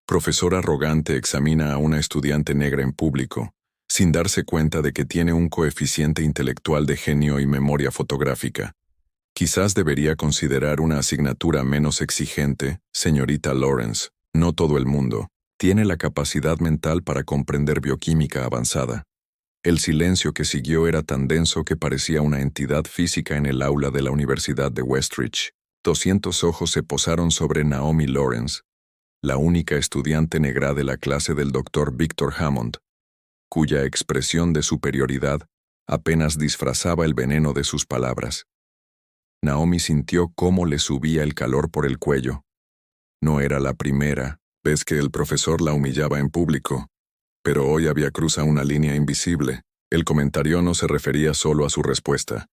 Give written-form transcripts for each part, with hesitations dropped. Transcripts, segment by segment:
Profesor arrogante examina a una estudiante negra en público, sin darse cuenta de que tiene un coeficiente intelectual de genio y memoria fotográfica. Quizás debería considerar una asignatura menos exigente, señorita Lawrence. No todo el mundo tiene la capacidad mental para comprender bioquímica avanzada. El silencio que siguió era tan denso que parecía una entidad física en el aula de la Universidad de Westridge. 200 ojos se posaron sobre Naomi Lawrence, la única estudiante negra de la clase del Dr. Victor Hammond, cuya expresión de superioridad apenas disfrazaba el veneno de sus palabras. Naomi sintió cómo le subía el calor por el cuello. No era la primera vez que el profesor la humillaba en público, pero hoy había cruzado una línea invisible. El comentario no se refería solo a su respuesta,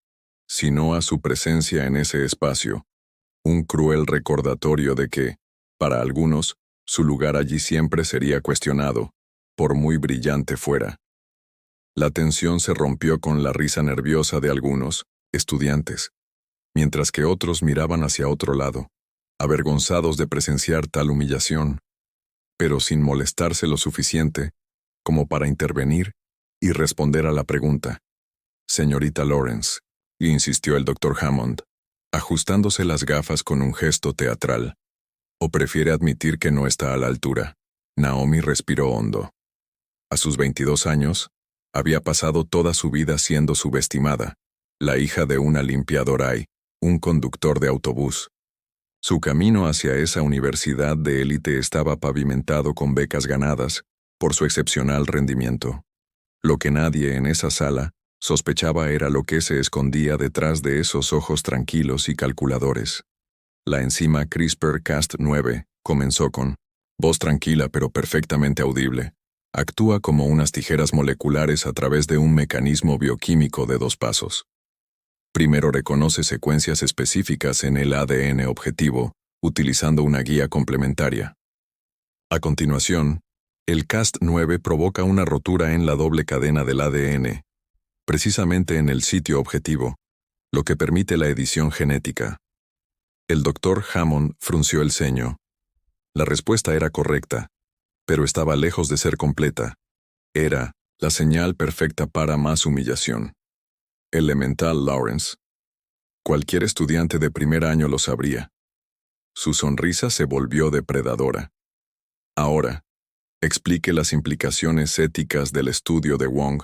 sino a su presencia en ese espacio, un cruel recordatorio de que, para algunos, su lugar allí siempre sería cuestionado, por muy brillante fuera. La tensión se rompió con la risa nerviosa de algunos estudiantes, mientras que otros miraban hacia otro lado, avergonzados de presenciar tal humillación, pero sin molestarse lo suficiente como para intervenir y responder a la pregunta. Señorita Lawrence, insistió el Dr. Hammond, ajustándose las gafas con un gesto teatral. ¿O prefiere admitir que no está a la altura? Naomi respiró hondo. A sus 22 años, había pasado toda su vida siendo subestimada, la hija de una limpiadora y un conductor de autobús. Su camino hacia esa universidad de élite estaba pavimentado con becas ganadas por su excepcional rendimiento. Lo que nadie en esa sala sospechaba era lo que se escondía detrás de esos ojos tranquilos y calculadores. La enzima CRISPR-Cas9 comenzó con voz tranquila pero perfectamente audible. Actúa como unas tijeras moleculares a través de un mecanismo bioquímico de 2 pasos. Primero reconoce secuencias específicas en el ADN objetivo, utilizando una guía complementaria. A continuación, el Cas9 provoca una rotura en la doble cadena del ADN, precisamente en el sitio objetivo, lo que permite la edición genética. El Dr. Hammond frunció el ceño. La respuesta era correcta, pero estaba lejos de ser completa. Era la señal perfecta para más humillación. Elemental Lawrence. Cualquier estudiante de primer año lo sabría. Su sonrisa se volvió depredadora. Ahora, explique las implicaciones éticas del estudio de Wong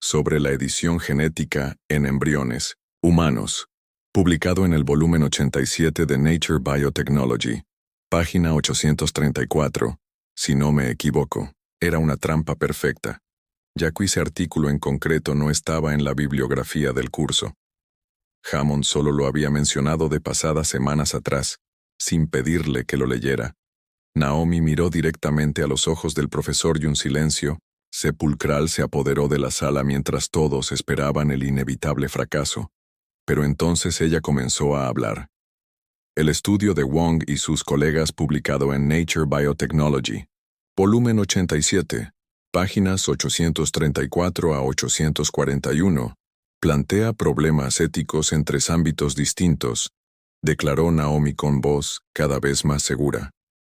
sobre la edición genética en embriones humanos, publicado en el volumen 87 de Nature Biotechnology, página 834, si no me equivoco. Era una trampa perfecta, ya que ese artículo en concreto no estaba en la bibliografía del curso. Hammond solo lo había mencionado de pasadas semanas atrás, sin pedirle que lo leyera. Naomi miró directamente a los ojos del profesor y un silencio sepulcral se apoderó de la sala mientras todos esperaban el inevitable fracaso. Pero entonces ella comenzó a hablar. El estudio de Wong y sus colegas publicado en Nature Biotechnology, volumen 87, páginas 834 a 841, plantea problemas éticos en 3 ámbitos distintos, declaró Naomi con voz cada vez más segura.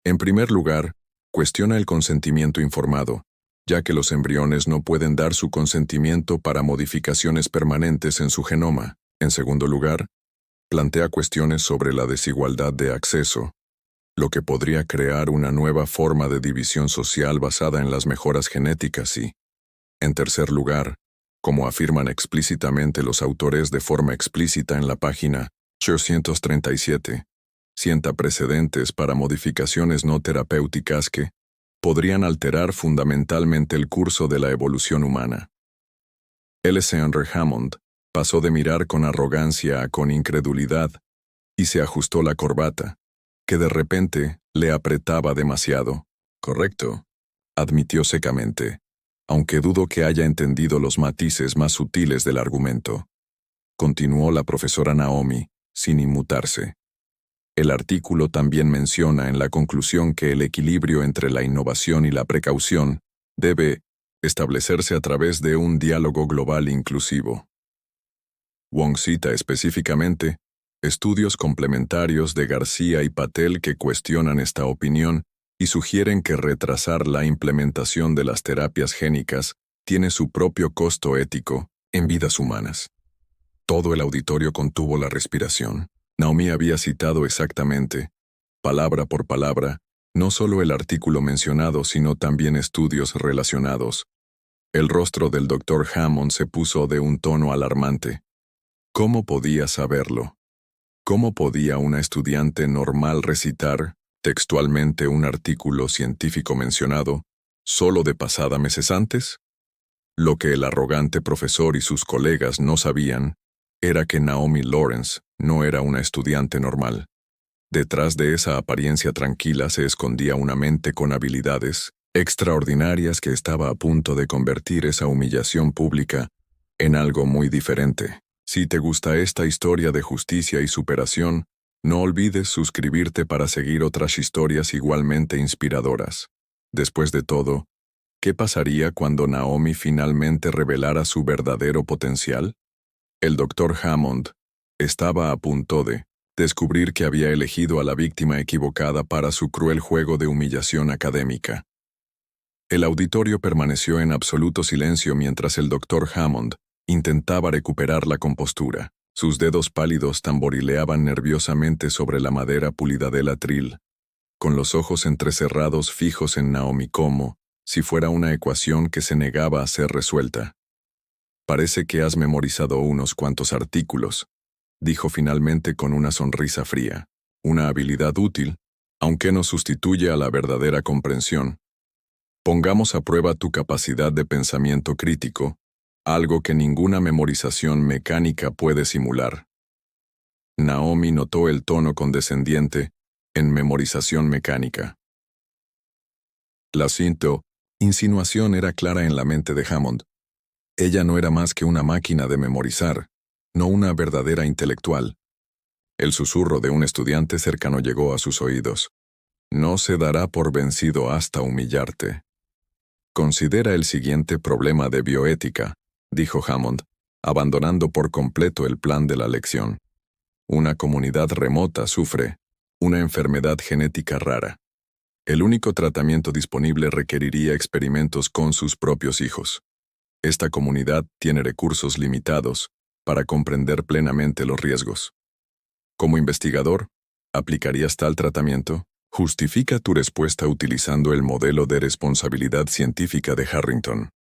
En primer lugar, cuestiona el consentimiento informado, ya que los embriones no pueden dar su consentimiento para modificaciones permanentes en su genoma. En segundo lugar, plantea cuestiones sobre la desigualdad de acceso, lo que podría crear una nueva forma de división social basada en las mejoras genéticas y, en tercer lugar, como afirman explícitamente los autores de forma explícita en la página 837, sienta precedentes para modificaciones no terapéuticas que podrían alterar fundamentalmente el curso de la evolución humana. Alexander Hammond pasó de mirar con arrogancia a con incredulidad y se ajustó la corbata, que de repente le apretaba demasiado. Correcto, admitió secamente, aunque dudo que haya entendido los matices más sutiles del argumento. Continuó la profesora Naomi, sin inmutarse. El artículo también menciona en la conclusión que el equilibrio entre la innovación y la precaución debe establecerse a través de un diálogo global inclusivo. Wong cita específicamente estudios complementarios de García y Patel que cuestionan esta opinión y sugieren que retrasar la implementación de las terapias génicas tiene su propio costo ético en vidas humanas. Todo el auditorio contuvo la respiración. Naomi había citado exactamente, palabra por palabra, no solo el artículo mencionado, sino también estudios relacionados. El rostro del Dr. Hammond se puso de un tono alarmante. ¿Cómo podía saberlo? ¿Cómo podía una estudiante normal recitar, textualmente, un artículo científico mencionado, solo de pasada meses antes? Lo que el arrogante profesor y sus colegas no sabían era que Naomi Lawrence no era una estudiante normal. Detrás de esa apariencia tranquila se escondía una mente con habilidades extraordinarias que estaba a punto de convertir esa humillación pública en algo muy diferente. Si te gusta esta historia de justicia y superación, no olvides suscribirte para seguir otras historias igualmente inspiradoras. Después de todo, ¿qué pasaría cuando Naomi finalmente revelara su verdadero potencial? El Dr. Hammond estaba a punto de descubrir que había elegido a la víctima equivocada para su cruel juego de humillación académica. El auditorio permaneció en absoluto silencio mientras el Dr. Hammond intentaba recuperar la compostura. Sus dedos pálidos tamborileaban nerviosamente sobre la madera pulida del atril, con los ojos entrecerrados fijos en Naomi como si fuera una ecuación que se negaba a ser resuelta. «Parece que has memorizado unos cuantos artículos», dijo finalmente con una sonrisa fría. «Una habilidad útil, aunque no sustituye a la verdadera comprensión. Pongamos a prueba tu capacidad de pensamiento crítico, algo que ninguna memorización mecánica puede simular». Naomi notó el tono condescendiente en memorización mecánica. La insinuación era clara en la mente de Hammond. Ella no era más que una máquina de memorizar, no una verdadera intelectual. El susurro de un estudiante cercano llegó a sus oídos. «No se dará por vencido hasta humillarte». «Considera el siguiente problema de bioética», dijo Hammond, abandonando por completo el plan de la lección. Una comunidad remota sufre una enfermedad genética rara. El único tratamiento disponible requeriría experimentos con sus propios hijos. Esta comunidad tiene recursos limitados para comprender plenamente los riesgos. Como investigador, ¿aplicarías tal tratamiento? Justifica tu respuesta utilizando el modelo de responsabilidad científica de Harrington.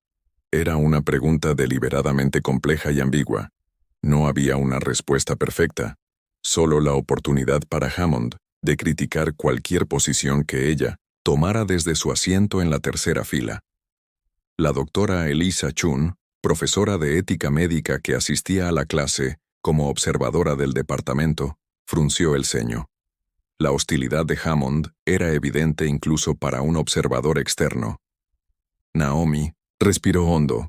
Era una pregunta deliberadamente compleja y ambigua. No había una respuesta perfecta, solo la oportunidad para Hammond de criticar cualquier posición que ella tomara desde su asiento en la tercera fila. La doctora Elisa Chun, profesora de ética médica que asistía a la clase como observadora del departamento, frunció el ceño. La hostilidad de Hammond era evidente incluso para un observador externo. Naomi respiró hondo.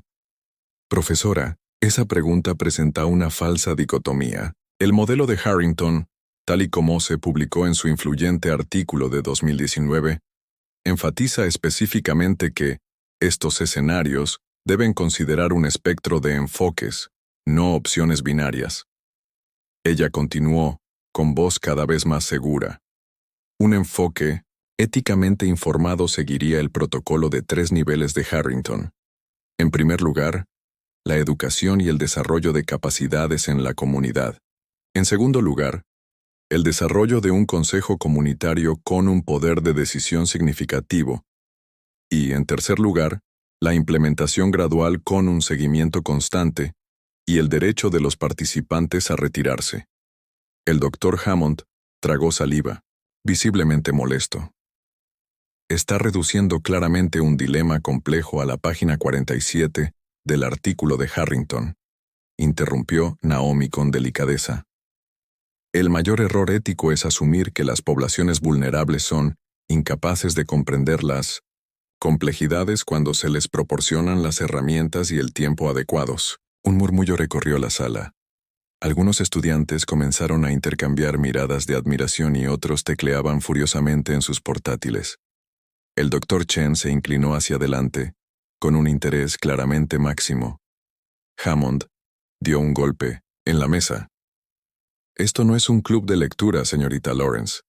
«Profesora, esa pregunta presenta una falsa dicotomía. El modelo de Harrington, tal y como se publicó en su influyente artículo de 2019, enfatiza específicamente que estos escenarios deben considerar un espectro de enfoques, no opciones binarias». Ella continuó, con voz cada vez más segura. «Un enfoque éticamente informado seguiría el protocolo de 3 niveles de Harrington. En primer lugar, la educación y el desarrollo de capacidades en la comunidad. En segundo lugar, el desarrollo de un consejo comunitario con un poder de decisión significativo. Y, en tercer lugar, la implementación gradual con un seguimiento constante y el derecho de los participantes a retirarse». El Dr. Hammond tragó saliva, visiblemente molesto. «Está reduciendo claramente un dilema complejo a la página 47 del artículo de Harrington», interrumpió Naomi con delicadeza. «El mayor error ético es asumir que las poblaciones vulnerables son incapaces de comprender las complejidades cuando se les proporcionan las herramientas y el tiempo adecuados». Un murmullo recorrió la sala. Algunos estudiantes comenzaron a intercambiar miradas de admiración y otros tecleaban furiosamente en sus portátiles. El Dr. Chen se inclinó hacia adelante, con un interés claramente máximo. Hammond dio un golpe en la mesa. «Esto no es un club de lectura, señorita Lawrence.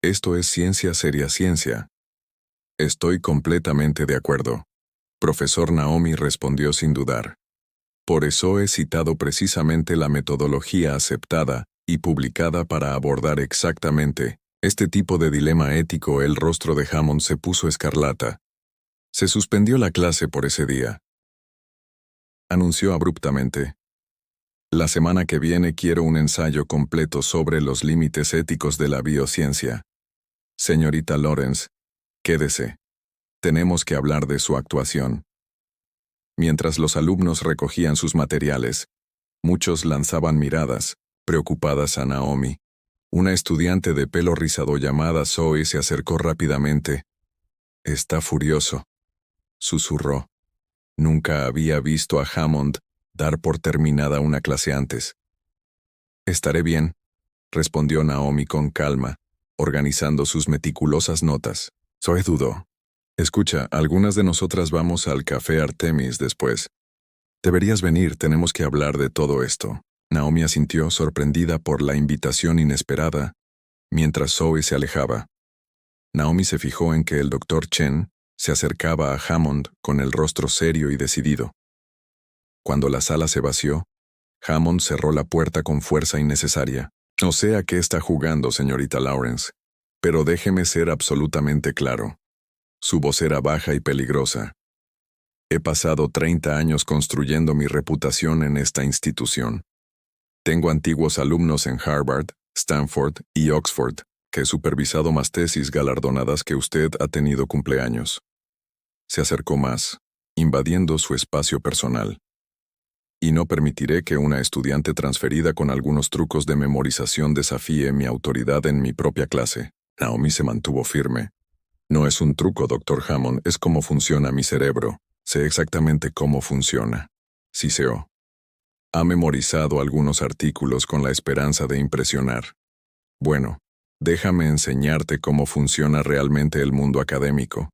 Esto es ciencia seria ciencia. Estoy completamente de acuerdo. Profesor Naomi respondió sin dudar. Por eso he citado precisamente la metodología aceptada y publicada para abordar exactamente este tipo de dilema ético. El rostro de Hammond se puso escarlata. Se suspendió la clase por ese día. Anunció abruptamente. La semana que viene quiero un ensayo completo sobre los límites éticos de la biociencia. Señorita Lawrence, quédese. Tenemos que hablar de su actuación. Mientras los alumnos recogían sus materiales, muchos lanzaban miradas, preocupadas a Naomi. Una estudiante de pelo rizado llamada Zoe se acercó rápidamente. «Está furioso», susurró. Nunca había visto a Hammond dar por terminada una clase antes. «Estaré bien», respondió Naomi con calma, organizando sus meticulosas notas. Zoe dudó. «Escucha, algunas de nosotras vamos al Café Artemis después. Deberías venir, tenemos que hablar de todo esto». Naomi asintió, sorprendida por la invitación inesperada, mientras Zoe se alejaba. Naomi se fijó en que el Dr. Chen se acercaba a Hammond con el rostro serio y decidido. Cuando la sala se vació, Hammond cerró la puerta con fuerza innecesaria. «No sé a qué está jugando, señorita Lawrence, pero déjeme ser absolutamente claro». Su voz era baja y peligrosa. «He pasado 30 años construyendo mi reputación en esta institución. Tengo antiguos alumnos en Harvard, Stanford y Oxford que he supervisado más tesis galardonadas que usted ha tenido cumpleaños». Se acercó más, invadiendo su espacio personal. «Y no permitiré que una estudiante transferida con algunos trucos de memorización desafíe mi autoridad en mi propia clase». Naomi se mantuvo firme. «No es un truco, Dr. Hammond, es cómo funciona mi cerebro. Sé exactamente cómo funciona». Siseó. «Ha memorizado algunos artículos con la esperanza de impresionar. Bueno, déjame enseñarte cómo funciona realmente el mundo académico.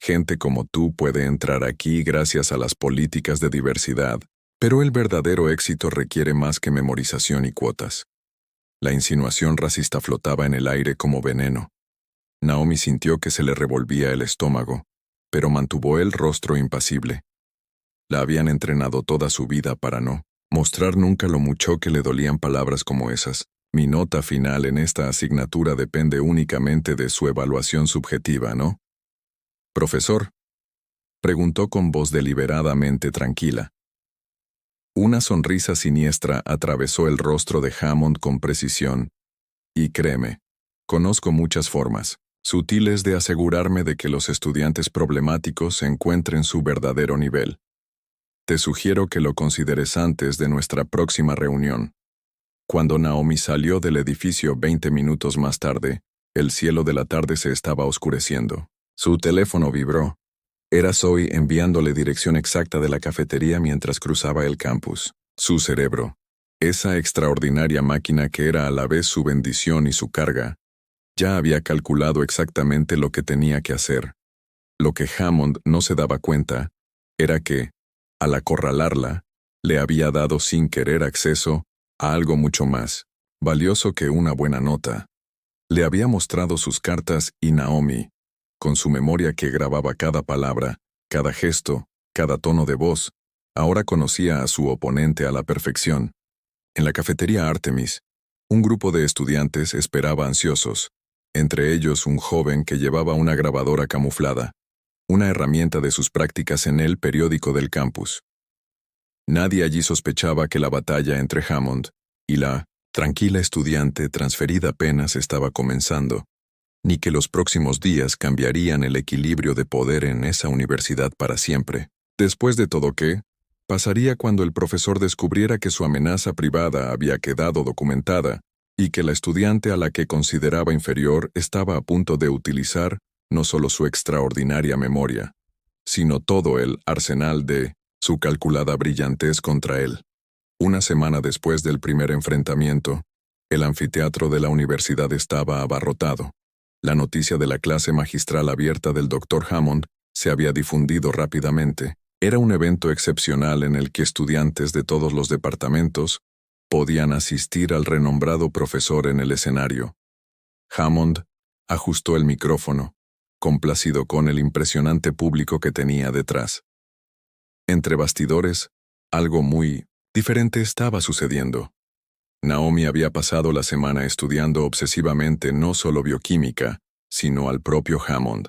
Gente como tú puede entrar aquí gracias a las políticas de diversidad, pero el verdadero éxito requiere más que memorización y cuotas». La insinuación racista flotaba en el aire como veneno. Naomi sintió que se le revolvía el estómago, pero mantuvo el rostro impasible. La habían entrenado toda su vida para no mostrar nunca lo mucho que le dolían palabras como esas. «Mi nota final en esta asignatura depende únicamente de su evaluación subjetiva, ¿no?» «Profesor», preguntó con voz deliberadamente tranquila. Una sonrisa siniestra atravesó el rostro de Hammond con precisión. «Y créeme, conozco muchas formas sutiles de asegurarme de que los estudiantes problemáticos encuentren su verdadero nivel. Te sugiero que lo consideres antes de nuestra próxima reunión». Cuando Naomi salió del edificio 20 minutos más tarde, el cielo de la tarde se estaba oscureciendo. Su teléfono vibró. Era Zoe enviándole dirección exacta de la cafetería mientras cruzaba el campus. Su cerebro, esa extraordinaria máquina que era a la vez su bendición y su carga, ya había calculado exactamente lo que tenía que hacer. Lo que Hammond no se daba cuenta era que, al acorralarla, le había dado sin querer acceso a algo mucho más valioso que una buena nota. Le había mostrado sus cartas y Naomi, con su memoria que grababa cada palabra, cada gesto, cada tono de voz, ahora conocía a su oponente a la perfección. En la cafetería Artemis, un grupo de estudiantes esperaba ansiosos, entre ellos un joven que llevaba una grabadora camuflada, una herramienta de sus prácticas en el periódico del campus. Nadie allí sospechaba que la batalla entre Hammond y la tranquila estudiante transferida apenas estaba comenzando, ni que los próximos días cambiarían el equilibrio de poder en esa universidad para siempre. Después de todo, ¿qué pasaría cuando el profesor descubriera que su amenaza privada había quedado documentada y que la estudiante a la que consideraba inferior estaba a punto de utilizar no solo su extraordinaria memoria, sino todo el arsenal de su calculada brillantez contra él? Una semana después del primer enfrentamiento, el anfiteatro de la universidad estaba abarrotado. La noticia de la clase magistral abierta del Dr. Hammond se había difundido rápidamente. Era un evento excepcional en el que estudiantes de todos los departamentos podían asistir al renombrado profesor en el escenario. Hammond ajustó el micrófono, complacido con el impresionante público que tenía detrás. Entre bastidores, algo muy diferente estaba sucediendo. Naomi había pasado la semana estudiando obsesivamente no solo bioquímica, sino al propio Hammond.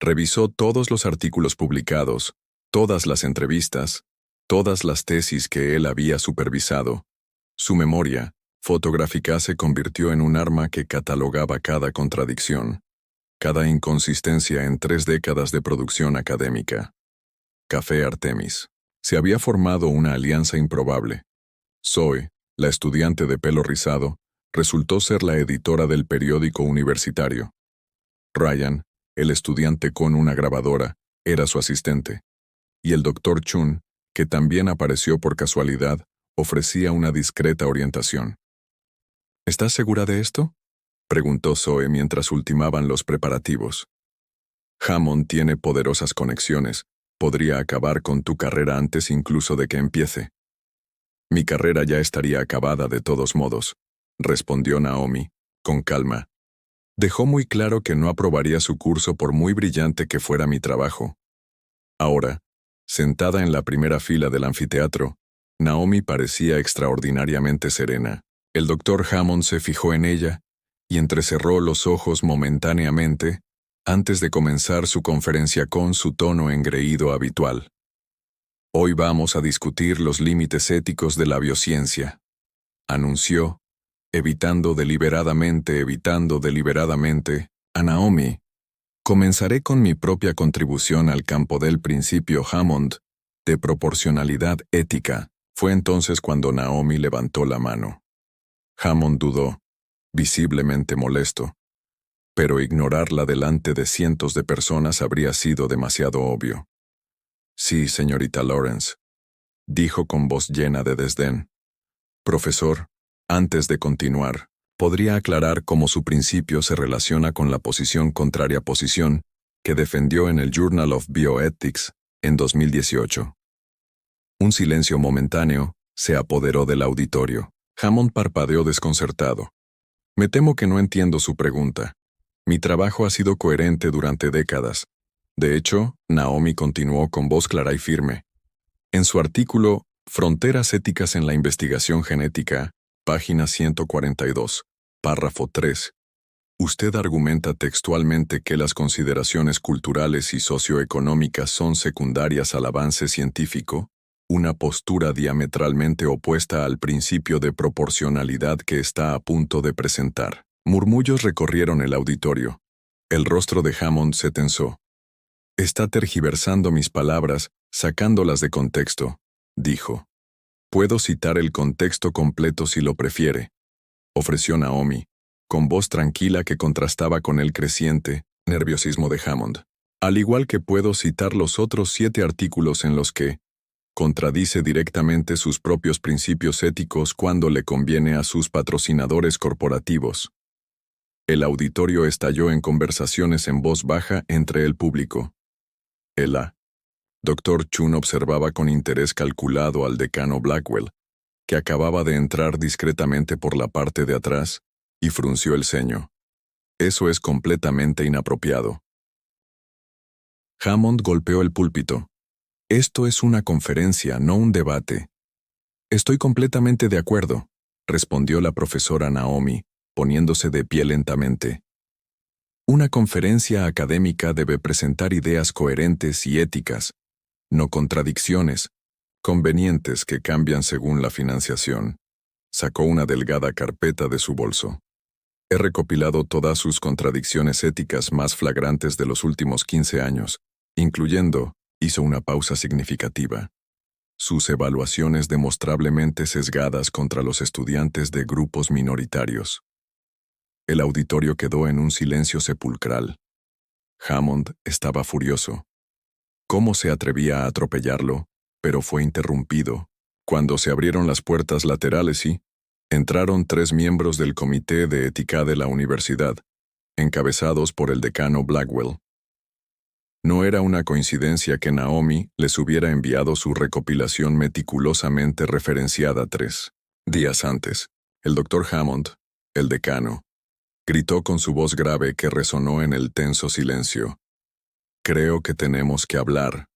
Revisó todos los artículos publicados, todas las entrevistas, todas las tesis que él había supervisado. Su memoria fotográfica se convirtió en un arma que catalogaba cada contradicción, cada inconsistencia en 3 décadas de producción académica. Café Artemis. Se había formado una alianza improbable. Zoe, la estudiante de pelo rizado, resultó ser la editora del periódico universitario. Ryan, el estudiante con una grabadora, era su asistente. Y el Dr. Chun, que también apareció por casualidad, ofrecía una discreta orientación. ¿Estás segura de esto?, preguntó Zoe mientras ultimaban los preparativos. Hammond tiene poderosas conexiones. Podría acabar con tu carrera antes incluso de que empiece. Mi carrera ya estaría acabada de todos modos, respondió Naomi, con calma. Dejó muy claro que no aprobaría su curso por muy brillante que fuera mi trabajo. Ahora, sentada en la primera fila del anfiteatro, Naomi parecía extraordinariamente serena. El Dr. Hammond se fijó en ella y entrecerró los ojos momentáneamente antes de comenzar su conferencia con su tono engreído habitual. Hoy vamos a discutir los límites éticos de la biociencia, anunció, evitando deliberadamente a Naomi. Comenzaré con mi propia contribución al campo del principio Hammond de proporcionalidad ética. Fue entonces cuando Naomi levantó la mano. Hammond dudó, visiblemente molesto, pero ignorarla delante de cientos de personas habría sido demasiado obvio. Sí, señorita Lawrence, dijo con voz llena de desdén. Profesor, antes de continuar, ¿podría aclarar cómo su principio se relaciona con la posición contraria posición que defendió en el Journal of Bioethics en 2018? Un silencio momentáneo se apoderó del auditorio. Hammond parpadeó desconcertado. Me temo que no entiendo su pregunta. Mi trabajo ha sido coherente durante décadas. De hecho, Naomi continuó con voz clara y firme. En su artículo Fronteras éticas en la investigación genética, página 142, párrafo 3, usted argumenta textualmente que las consideraciones culturales y socioeconómicas son secundarias al avance científico, una postura diametralmente opuesta al principio de proporcionalidad que está a punto de presentar. Murmullos recorrieron el auditorio. El rostro de Hammond se tensó. Está tergiversando mis palabras, sacándolas de contexto, dijo. Puedo citar el contexto completo si lo prefiere, ofreció Naomi, con voz tranquila que contrastaba con el creciente nerviosismo de Hammond. Al igual que puedo citar los otros 7 artículos en los que contradice directamente sus propios principios éticos cuando le conviene a sus patrocinadores corporativos. El auditorio estalló en conversaciones en voz baja entre el público. El Dr. Chun observaba con interés calculado al decano Blackwell, que acababa de entrar discretamente por la parte de atrás, y frunció el ceño. Eso es completamente inapropiado. Hammond golpeó el púlpito. Esto es una conferencia, no un debate. Estoy completamente de acuerdo, respondió la profesora Naomi, poniéndose de pie lentamente. Una conferencia académica debe presentar ideas coherentes y éticas, no contradicciones, convenientes que cambian según la financiación. Sacó una delgada carpeta de su bolso. He recopilado todas sus contradicciones éticas más flagrantes de los últimos 15 años, incluyendo, hizo una pausa significativa, sus evaluaciones demostrablemente sesgadas contra los estudiantes de grupos minoritarios. El auditorio quedó en un silencio sepulcral. Hammond estaba furioso. ¿Cómo se atrevía a atropellarlo? Pero fue interrumpido, cuando se abrieron las puertas laterales y entraron 3 miembros del comité de ética de la universidad, encabezados por el decano Blackwell. No era una coincidencia que Naomi les hubiera enviado su recopilación meticulosamente referenciada 3 días antes. El Dr. Hammond, el decano, Gritó con su voz grave que resonó en el tenso silencio. Creo que tenemos que hablar.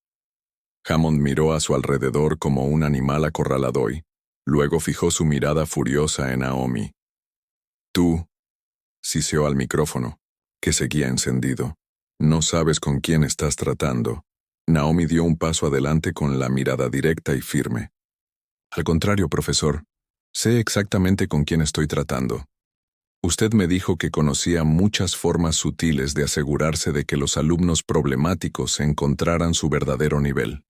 Hammond miró a su alrededor como un animal acorralado y luego fijó su mirada furiosa en Naomi. Tú, siseó al micrófono, que seguía encendido. No sabes con quién estás tratando. Naomi dio un paso adelante con la mirada directa y firme. Al contrario, profesor, sé exactamente con quién estoy tratando. Usted me dijo que conocía muchas formas sutiles de asegurarse de que los alumnos problemáticos encontraran su verdadero nivel.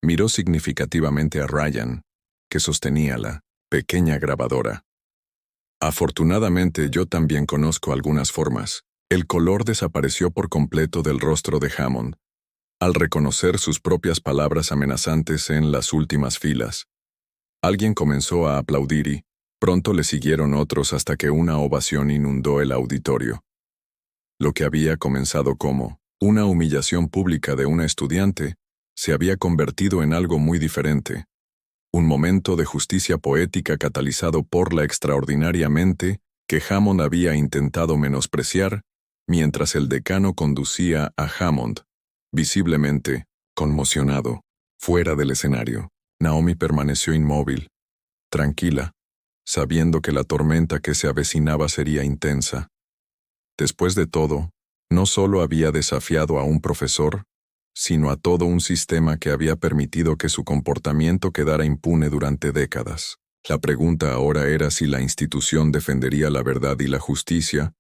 Miró significativamente a Ryan, que sostenía la pequeña grabadora. Afortunadamente yo también conozco algunas formas. El color desapareció por completo del rostro de Hammond, al reconocer sus propias palabras amenazantes en las últimas filas. Alguien comenzó a aplaudir y pronto le siguieron otros hasta que una ovación inundó el auditorio. Lo que había comenzado como una humillación pública de una estudiante se había convertido en algo muy diferente. Un momento de justicia poética catalizado por la extraordinaria mente que Hammond había intentado menospreciar, mientras el decano conducía a Hammond, visiblemente conmocionado, fuera del escenario. Naomi permaneció inmóvil, tranquila, sabiendo que la tormenta que se avecinaba sería intensa. Después de todo, no solo había desafiado a un profesor, sino a todo un sistema que había permitido que su comportamiento quedara impune durante décadas. La pregunta ahora era si la institución defendería la verdad y la justicia,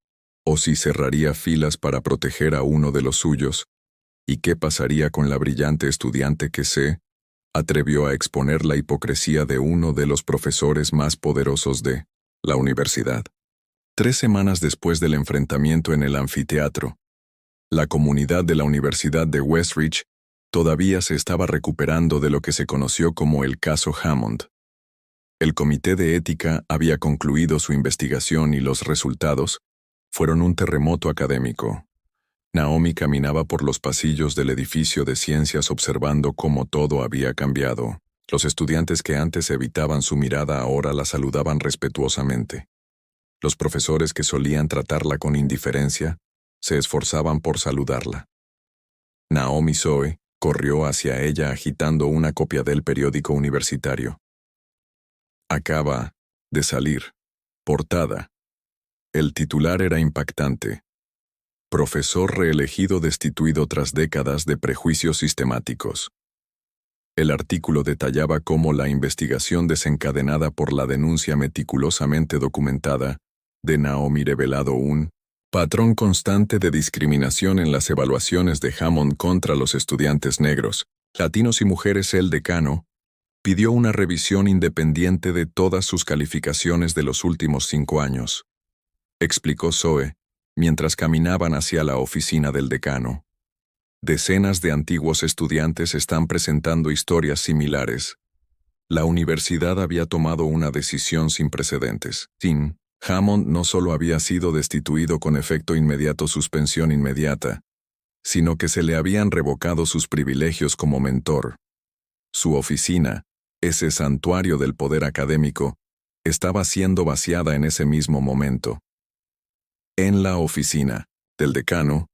o si cerraría filas para proteger a uno de los suyos, y qué pasaría con la brillante estudiante que se atrevió a exponer la hipocresía de uno de los profesores más poderosos de la universidad. 3 semanas después del enfrentamiento en el anfiteatro, la comunidad de la Universidad de Westridge todavía se estaba recuperando de lo que se conoció como el caso Hammond. El comité de ética había concluido su investigación y los resultados fueron un terremoto académico. Naomi caminaba por los pasillos del edificio de ciencias observando cómo todo había cambiado. Los estudiantes que antes evitaban su mirada ahora la saludaban respetuosamente. Los profesores que solían tratarla con indiferencia se esforzaban por saludarla. Naomi Zoe corrió hacia ella agitando una copia del periódico universitario. Acaba de salir. Portada. El titular era impactante. Profesor reelegido destituido tras décadas de prejuicios sistemáticos. El artículo detallaba cómo la investigación desencadenada por la denuncia meticulosamente documentada de Naomi revelado un patrón constante de discriminación en las evaluaciones de Hammond contra los estudiantes negros, latinos y mujeres. El decano pidió una revisión independiente de todas sus calificaciones de los últimos 5 años. Explicó Zoe, mientras caminaban hacia la oficina del decano. Decenas de antiguos estudiantes están presentando historias similares. La universidad había tomado una decisión sin precedentes. Hammond no solo había sido destituido con efecto inmediato, suspensión inmediata, sino que se le habían revocado sus privilegios como mentor. Su oficina, ese santuario del poder académico, estaba siendo vaciada en ese mismo momento. En la oficina del decano,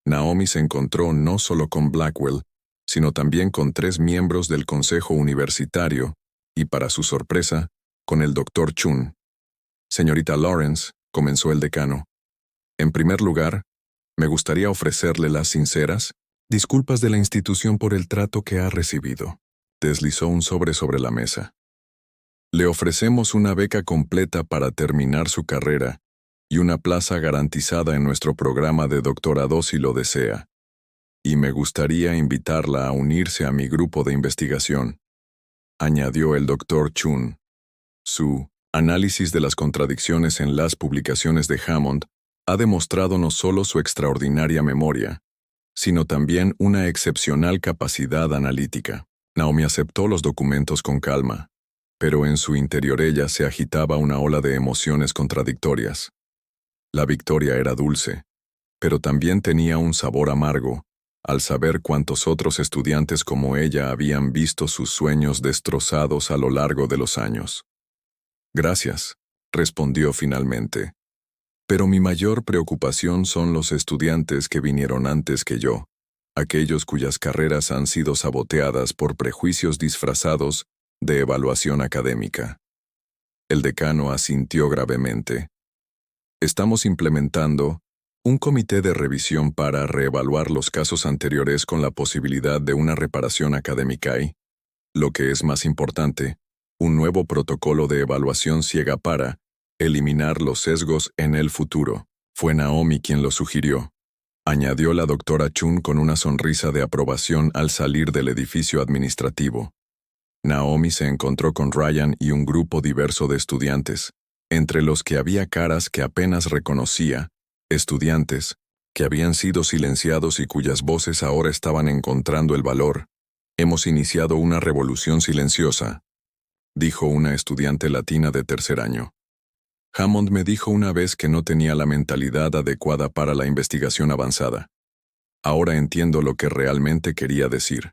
Naomi se encontró no solo con Blackwell, sino también con 3 miembros del consejo universitario, y para su sorpresa, con el Dr. Chun. Señorita Lawrence, comenzó el decano. En primer lugar, me gustaría ofrecerle las sinceras disculpas de la institución por el trato que ha recibido. Deslizó un sobre la mesa. Le ofrecemos una beca completa para terminar su carrera y una plaza garantizada en nuestro programa de doctorado si lo desea. Y me gustaría invitarla a unirse a mi grupo de investigación, añadió el Dr. Chun. Su análisis de las contradicciones en las publicaciones de Hammond ha demostrado no solo su extraordinaria memoria, sino también una excepcional capacidad analítica. Naomi aceptó los documentos con calma, pero en su interior ella se agitaba una ola de emociones contradictorias. La victoria era dulce, pero también tenía un sabor amargo, al saber cuántos otros estudiantes como ella habían visto sus sueños destrozados a lo largo de los años. Gracias, respondió finalmente. Pero mi mayor preocupación son los estudiantes que vinieron antes que yo, aquellos cuyas carreras han sido saboteadas por prejuicios disfrazados de evaluación académica. El decano asintió gravemente. Estamos implementando un comité de revisión para reevaluar los casos anteriores con la posibilidad de una reparación académica y, lo que es más importante, un nuevo protocolo de evaluación ciega para eliminar los sesgos en el futuro. Fue Naomi quien lo sugirió, añadió la doctora Chun con una sonrisa de aprobación al salir del edificio administrativo. Naomi se encontró con Ryan y un grupo diverso de estudiantes, entre los que había caras que apenas reconocía, estudiantes que habían sido silenciados y cuyas voces ahora estaban encontrando el valor. Hemos iniciado una revolución silenciosa, dijo una estudiante latina de tercer año. Hammond me dijo una vez que no tenía la mentalidad adecuada para la investigación avanzada. Ahora entiendo lo que realmente quería decir.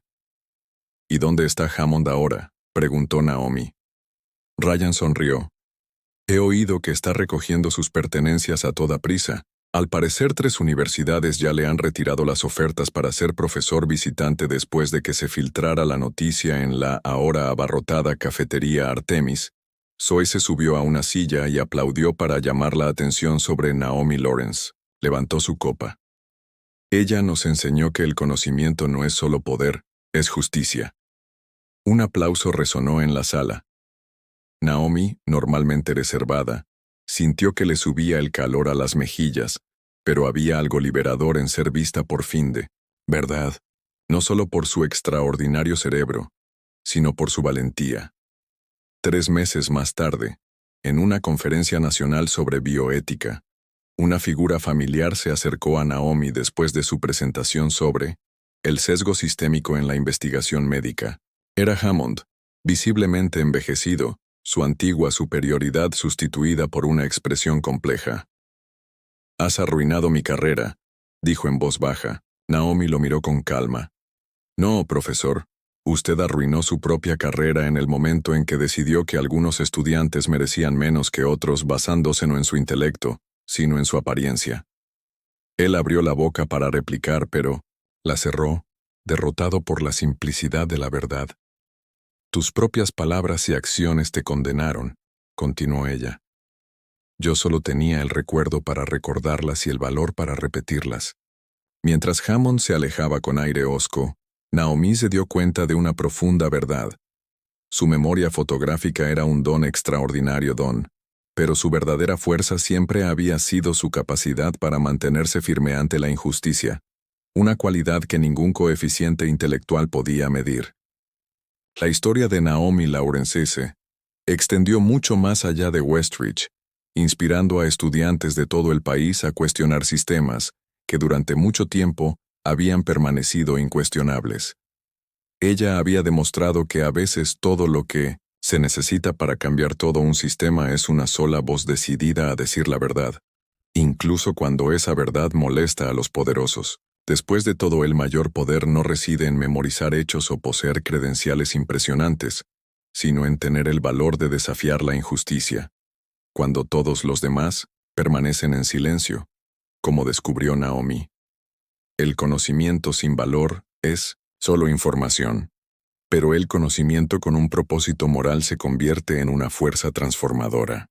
¿Y dónde está Hammond ahora?, preguntó Naomi. Ryan sonrió. He oído que está recogiendo sus pertenencias a toda prisa. Al parecer 3 universidades ya le han retirado las ofertas para ser profesor visitante después de que se filtrara la noticia en la ahora abarrotada cafetería Artemis. Zoe se subió a una silla y aplaudió para llamar la atención sobre Naomi Lawrence. Levantó su copa. Ella nos enseñó que el conocimiento no es solo poder, es justicia. Un aplauso resonó en la sala. Naomi, normalmente reservada, sintió que le subía el calor a las mejillas, pero había algo liberador en ser vista por fin de verdad, no solo por su extraordinario cerebro, sino por su valentía. 3 meses más tarde, en una conferencia nacional sobre bioética, una figura familiar se acercó a Naomi después de su presentación sobre el sesgo sistémico en la investigación médica. Era Hammond, visiblemente envejecido, su antigua superioridad sustituida por una expresión compleja. «Has arruinado mi carrera», dijo en voz baja. Naomi lo miró con calma. «No, profesor, usted arruinó su propia carrera en el momento en que decidió que algunos estudiantes merecían menos que otros basándose no en su intelecto, sino en su apariencia». Él abrió la boca para replicar, pero la cerró, derrotado por la simplicidad de la verdad. «Tus propias palabras y acciones te condenaron», continuó ella. «Yo solo tenía el recuerdo para recordarlas y el valor para repetirlas». Mientras Hammond se alejaba con aire hosco, Naomi se dio cuenta de una profunda verdad. Su memoria fotográfica era un don extraordinario pero su verdadera fuerza siempre había sido su capacidad para mantenerse firme ante la injusticia, una cualidad que ningún coeficiente intelectual podía medir. La historia de Naomi Lawrence se extendió mucho más allá de Westridge, inspirando a estudiantes de todo el país a cuestionar sistemas que durante mucho tiempo habían permanecido incuestionables. Ella había demostrado que a veces todo lo que se necesita para cambiar todo un sistema es una sola voz decidida a decir la verdad, incluso cuando esa verdad molesta a los poderosos. Después de todo, el mayor poder no reside en memorizar hechos o poseer credenciales impresionantes, sino en tener el valor de desafiar la injusticia, cuando todos los demás permanecen en silencio, como descubrió Naomi. El conocimiento sin valor es solo información, pero el conocimiento con un propósito moral se convierte en una fuerza transformadora.